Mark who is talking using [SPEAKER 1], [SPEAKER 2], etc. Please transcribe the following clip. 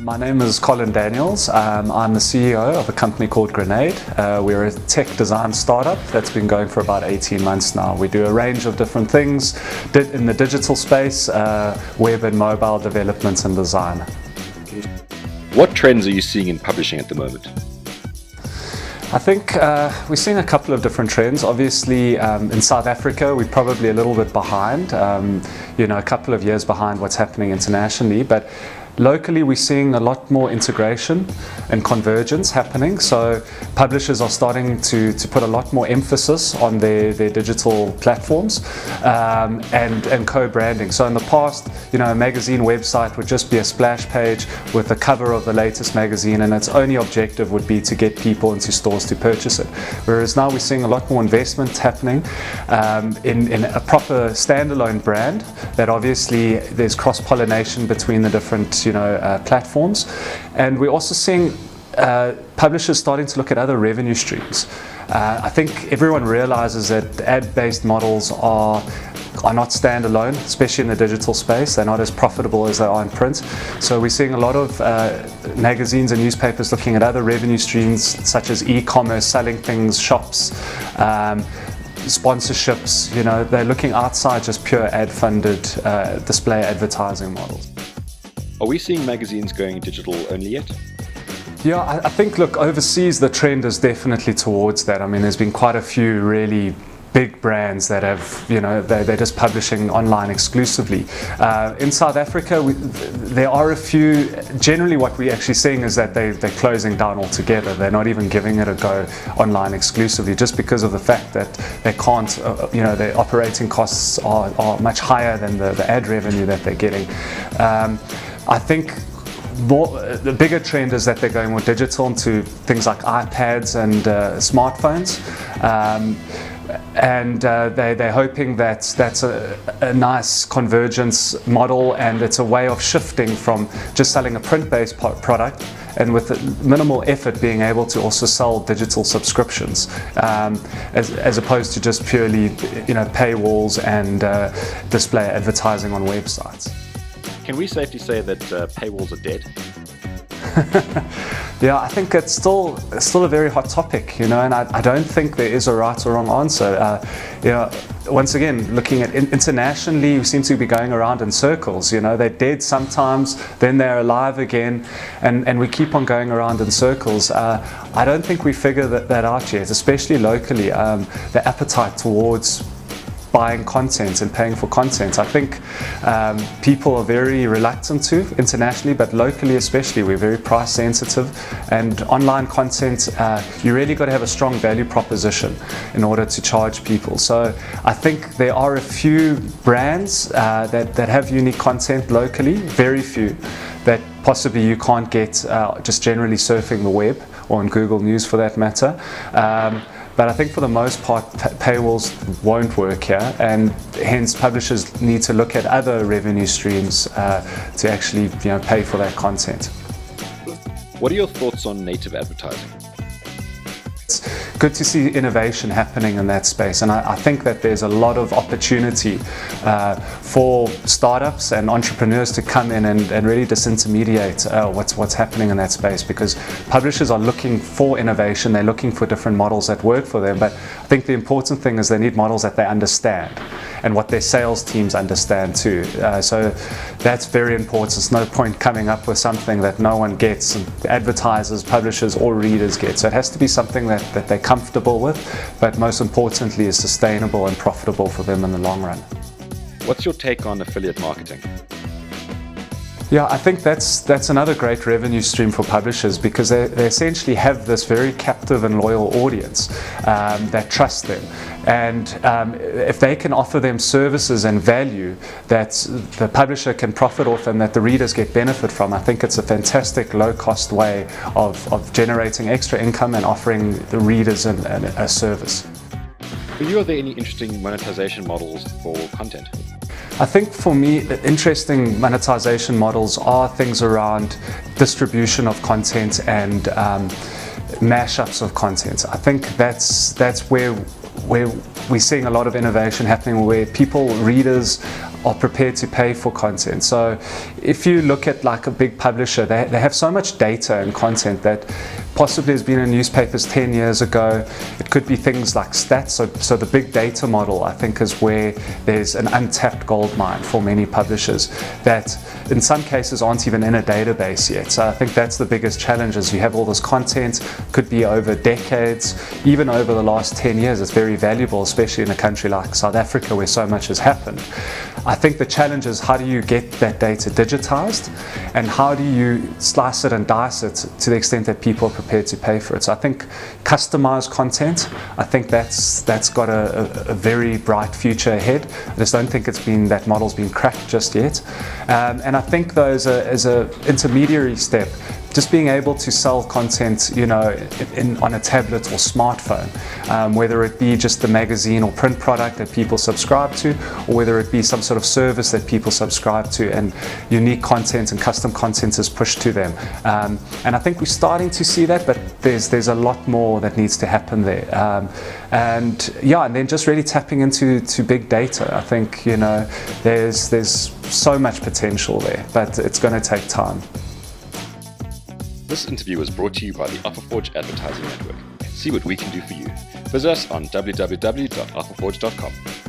[SPEAKER 1] My name is Colin Daniels. I'm the CEO of a company called Grenade. We're a tech design startup that's been going for about 18 months now. We do a range of different things in the digital space, web and mobile development and design.
[SPEAKER 2] What trends are you seeing in publishing at the moment?
[SPEAKER 1] I think we're seeing a couple of different trends. Obviously, in South Africa, we're probably a little bit behind, a couple of years behind what's happening internationally. But locally, we're seeing a lot more integration and convergence happening. So publishers are starting to put a lot more emphasis on their digital platforms and co-branding. So in the past, a magazine website would just be a splash page with the cover of the latest magazine, and its only objective would be to get people into stores to purchase it. Whereas now we're seeing a lot more investment happening in a proper standalone brand that obviously there's cross-pollination between the different platforms, and we're also seeing publishers starting to look at other revenue streams. I think everyone realizes that ad-based models are not standalone, especially in the digital space. They're not as profitable as they are in print. So we're seeing a lot of magazines and newspapers looking at other revenue streams such as e-commerce, selling things, shops, sponsorships. They're looking outside just pure ad-funded display advertising models.
[SPEAKER 2] Are we seeing magazines going digital only yet?
[SPEAKER 1] Yeah, I think, look, overseas the trend is definitely towards that. I mean, there's been quite a few really big brands that have, they're just publishing online exclusively. In South Africa, there are a few. Generally, what we're actually seeing is that they're closing down altogether. They're not even giving it a go online exclusively, just because of the fact that they can't, their operating costs are much higher than the ad revenue that they're getting. I think the bigger trend is that they're going more digital into things like iPads and smartphones. They're hoping that that's a nice convergence model, and it's a way of shifting from just selling a print-based product and with minimal effort being able to also sell digital subscriptions, as opposed to just purely paywalls and display advertising on websites.
[SPEAKER 2] Can we safely say that paywalls are dead?
[SPEAKER 1] Yeah, I think it's still a very hot topic, and I don't think there is a right or wrong answer. Once again, looking at internationally, we seem to be going around in circles. They're dead sometimes, then they're alive again, and we keep on going around in circles. I don't think we figure that out yet, especially locally. The appetite towards buying content and paying for content. I think people are very reluctant to internationally, but locally especially, we're very price sensitive. And online content, you really got to have a strong value proposition in order to charge people. So I think there are a few brands that have unique content locally, very few, that possibly you can't get just generally surfing the web or on Google News for that matter. But I think for the most part, paywalls won't work here, and hence publishers need to look at other revenue streams to actually pay for that content.
[SPEAKER 2] What are your thoughts on native advertising?
[SPEAKER 1] It's good to see innovation happening in that space, and I think that there's a lot of opportunity for startups and entrepreneurs to come in and really disintermediate what's happening in that space, because publishers are looking for innovation, they're looking for different models that work for them, but I think the important thing is they need models that they understand and what their sales teams understand too. So that's very important. There's no point coming up with something that no one gets, advertisers, publishers or readers get. So it has to be something that they're comfortable with, but most importantly is sustainable and profitable for them in the long run.
[SPEAKER 2] What's your take on affiliate marketing?
[SPEAKER 1] Yeah, I think that's another great revenue stream for publishers, because they essentially have this very captive and loyal audience that trust them. And if they can offer them services and value that the publisher can profit off and that the readers get benefit from, I think it's a fantastic low-cost way of generating extra income and offering the readers a service.
[SPEAKER 2] For you, are there any interesting monetization models for content?
[SPEAKER 1] I think for me, interesting monetization models are things around distribution of content and mashups of content. I think that's where we're seeing a lot of innovation happening, where readers are prepared to pay for content. So if you look at like a big publisher, they have so much data and content that possibly has been in newspapers 10 years ago. It could be things like stats. So the big data model, I think, is where there's an untapped gold mine for many publishers that in some cases aren't even in a database yet. So I think that's the biggest challenge, is you have all this content, could be over decades, even over the last 10 years. It's very valuable, especially in a country like South Africa where so much has happened. I think the challenge is, how do you get that data digitized, and how do you slice it and dice it to the extent that people are prepared to pay for it? So I think customized content, I think that's got a very bright future ahead. I just don't think that model's been cracked just yet. And I think though, as a intermediary step, just being able to sell content, on a tablet or smartphone, whether it be just the magazine or print product that people subscribe to, or whether it be some sort of service that people subscribe to, and unique content and custom content is pushed to them. And I think we're starting to see that, but there's a lot more that needs to happen there. And then just really tapping into big data. I think there's so much potential there, but it's going to take time.
[SPEAKER 2] This interview was brought to you by the OfferForge Advertising Network. See what we can do for you. Visit us on www.OfferForge.com.